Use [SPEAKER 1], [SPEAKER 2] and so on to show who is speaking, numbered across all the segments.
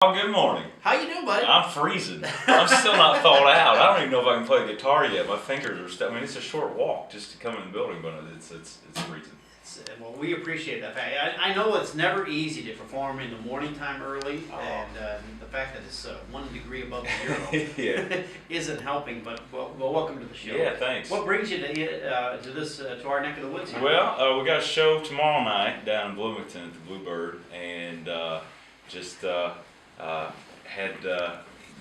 [SPEAKER 1] Oh, good morning.
[SPEAKER 2] How you doing, buddy?
[SPEAKER 1] I'm freezing. I'm still not thawed out. I don't even know if I can play the guitar yet. My fingers are still, I mean, it's a short walk just to come in the building, but it's freezing.
[SPEAKER 2] Well, we appreciate that fact. I know it's never easy to perform in the morning time early, and the fact that it's 1 degree above zero isn't helping, but well, welcome to the show.
[SPEAKER 1] Yeah, thanks.
[SPEAKER 2] What brings you to our neck of the woods here?
[SPEAKER 1] Well, we got a show tomorrow night down in Bloomington at the Bluebird, and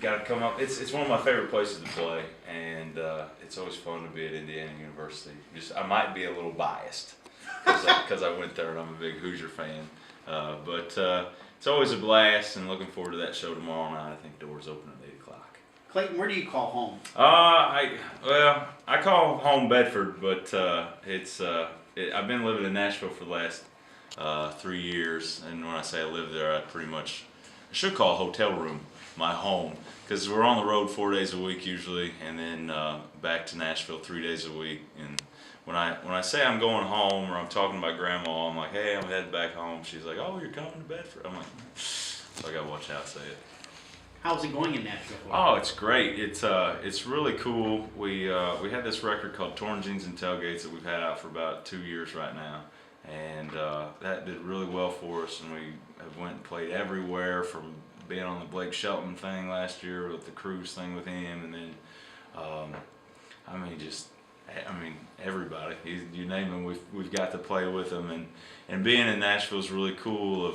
[SPEAKER 1] got to come up. It's one of my favorite places to play, and it's always fun to be at Indiana University. I might be a little biased because I went there and I'm a big Hoosier fan, but it's always a blast, and looking forward to that show tomorrow night. I think doors open at 8 o'clock.
[SPEAKER 2] Clayton, where do you call home?
[SPEAKER 1] I call home Bedford, but I've been living in Nashville for the last 3 years, and when I say I live there, I should call a hotel room my home, because we're on the road 4 days a week usually, and then back to Nashville 3 days a week. And when I say I'm going home, or I'm talking to my grandma, I'm like, hey, I'm heading back home. She's like, oh, you're coming to Bedford? I'm like, so I gotta watch how I say it.
[SPEAKER 2] How's it going in Nashville?
[SPEAKER 1] Oh, it's great. It's really cool. We had this record called Torn Jeans and Tailgates that we've had out for about 2 years right now, and that did really well for us. And we have went and played everywhere, from being on the Blake Shelton thing last year with the cruise thing with him, and then everybody, you name them, we've got to play with them, and being in Nashville is really cool.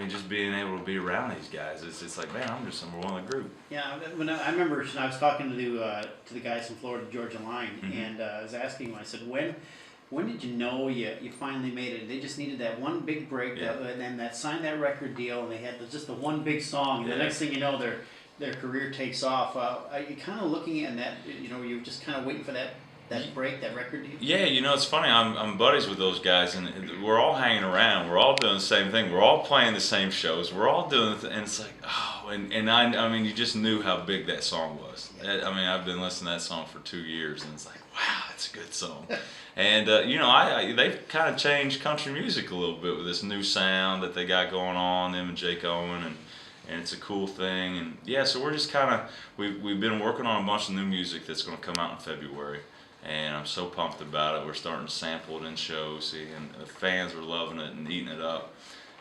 [SPEAKER 1] Just being able to be around these guys, it's like, man, I'm just number one in the group.
[SPEAKER 2] Yeah, I remember when I was talking to the guys from Florida Georgia Line, and I was asking them, I said, when did you know you finally made it? They just needed that one big break, and then that signed that record deal, and they had just the one big song, and the next thing you know, their career takes off. Are you kind of looking at that? You're just kind of waiting for that break, that record deal?
[SPEAKER 1] Yeah, it's funny. I'm buddies with those guys, and we're all hanging around. We're all doing the same thing. We're all playing the same shows. We're all doing and it's like, oh, and you just knew how big that song was. I've been listening to that song for 2 years, and it's like, wow, that's a good song. And they've kind of changed country music a little bit with this new sound that they got going on, them and Jake Owen, and it's a cool thing. And yeah, so we're just kind of we've been working on a bunch of new music that's going to come out in February, and I'm so pumped about it. We're starting to sample it in shows, and the fans are loving it and eating it up.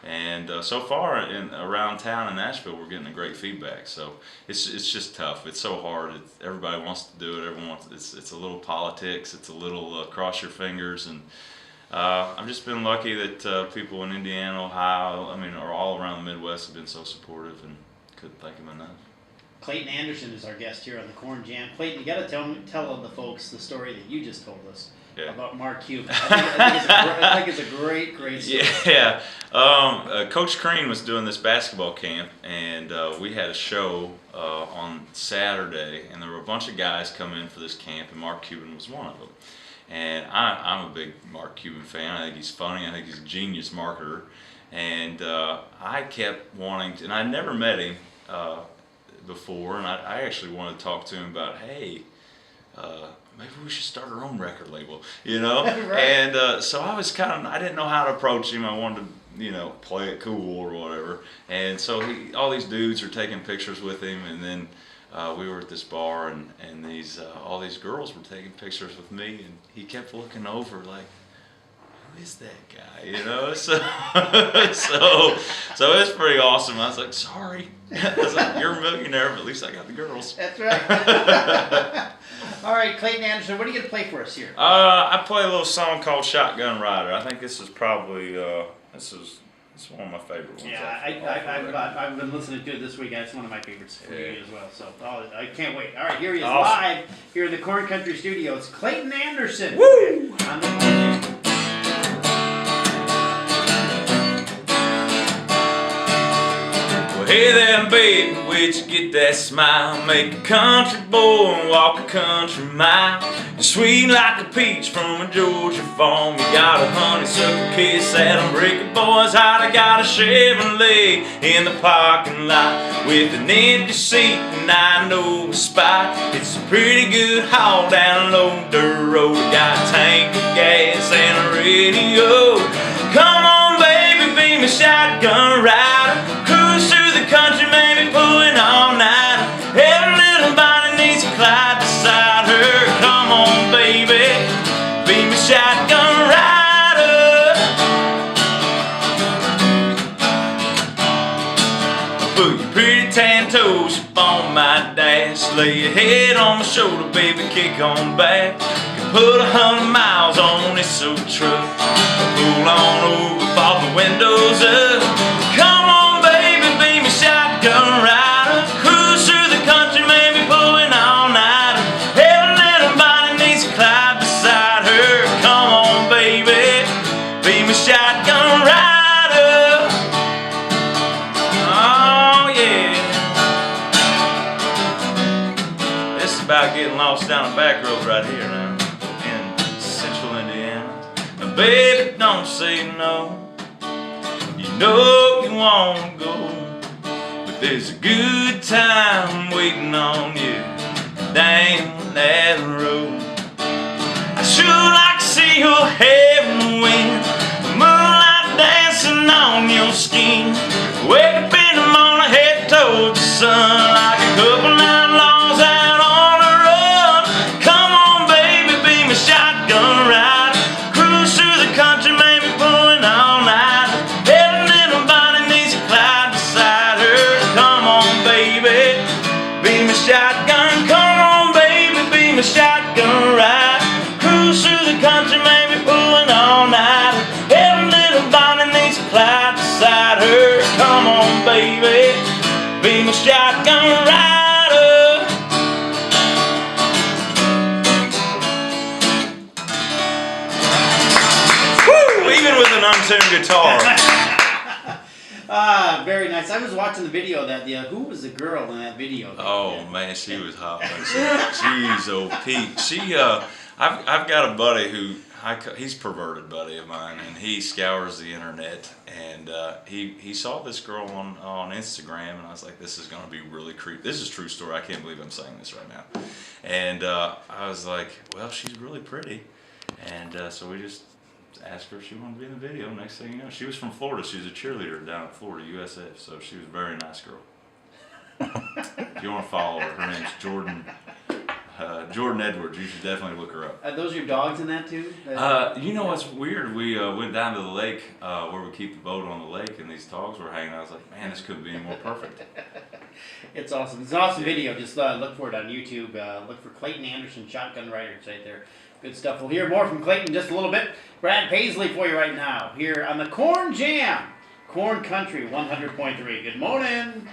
[SPEAKER 1] And so far around town in Nashville, we're getting a great feedback. So it's just tough. It's so hard. Everybody wants to do it. Everyone wants. It's a little politics. It's a little cross your fingers. And I've just been lucky that people in Indiana, Ohio, or all around the Midwest have been so supportive, and couldn't thank them enough. Clayton
[SPEAKER 2] Anderson is our guest here on the KORN Jam. Clayton, you got to tell the folks the story that you just told us. Yeah. About Mark Cuban. I think it's a great story.
[SPEAKER 1] Yeah. Coach Crean was doing this basketball camp, and we had a show on Saturday, and there were a bunch of guys come in for this camp, and Mark Cuban was one of them. And I'm a big Mark Cuban fan. I think he's funny. I think he's a genius marketer. And I kept wanting to, and I'd never met him before, and I actually wanted to talk to him about, hey, maybe we should start our own record label, Right. And so I was I didn't know how to approach him. I wanted to, play it cool or whatever. And so all these dudes are taking pictures with him, and then we were at this bar, and all these girls were taking pictures with me, and he kept looking over like, who is that guy, so it's pretty awesome. I was like, sorry. I was like, you're a millionaire, but at least I got the girls.
[SPEAKER 2] That's right. All right, Clayton Anderson, what are you going to play for us here?
[SPEAKER 1] I play a little song called Shotgun Rider. I think this is probably, it's one of my favorite ones.
[SPEAKER 2] Yeah, I've been listening to it this week. It's one of my favorites for you as well. So I can't wait. All right, here he is live here in the KORN Country studio. It's Clayton Anderson.
[SPEAKER 1] Woo!
[SPEAKER 2] On the
[SPEAKER 1] Hey there, baby, where'd you get that smile? Make a country boy and walk a country mile. You're sweet like a peach from a Georgia farm. You got a honeysuckle kiss that I'm breaking boy's heart. I got a Chevrolet in the parking lot with an empty seat, and I know a spot. It's a pretty good haul down low dirt road. I got a tank of gas and a radio. Come on, baby, be my shotgun rider. Cruise through the country. Put your pretty tan toes up on my dash. Lay your head on my shoulder, baby, kick on back. Can put 100 miles on this old truck. Pull on over, pop the windows up. Come on, baby, be my shotgun rider. Cruise through the country, maybe pulling all night. Every little body needs a Clyde beside her. Come on, baby, be my shotgun rider. About getting lost down a back road right here now in central Indiana. Now, baby, don't say no. You know you won't go, but there's a good time waiting on you down that road. I sure like to see your hair in the wind, the moonlight dancing on your skin. Wake up in the morning, head towards the sun like a couple night longs out on. Shotgun ride, cruise through the country, maybe pulling all night. Every little body needs a Clyde beside her. Come on, baby, be my shotgun. Come on, baby, be my shotgun ride. Cruise through the country, maybe pulling all night. Every little body needs a Clyde beside her. Come on, baby, be my shotgun rider. Even with an untuned guitar.
[SPEAKER 2] Very nice. I was watching the video that who was the girl in that video?
[SPEAKER 1] Oh man, she was hot. Jeez, oh Pete. I've got a buddy who he's a perverted buddy of mine, and he scours the internet, and he saw this girl on Instagram, and I was like, this is gonna be really creepy. This is a true story. I can't believe I'm saying this right now. And I was like, well, she's really pretty, and so we just asked her if she wanted to be in the video. Next thing you know, she was from Florida. She was a cheerleader down at Florida USF, so she was a very nice girl. If you want to follow her, her name's Jordan Edwards. You should definitely look her up.
[SPEAKER 2] Are those your dogs in that too?
[SPEAKER 1] You know what's weird? We went down to the lake where we keep the boat on the lake, and these dogs were hanging out. I was like, man, this couldn't be any more perfect.
[SPEAKER 2] It's awesome. It's an awesome video. Just look for it on YouTube. Look for Clayton Anderson, Shotgun Rider. It's right there. Good stuff. We'll hear more from Clayton in just a little bit. Brad Paisley for you right now here on the KORN Jam. KORN Country 100.3. Good morning.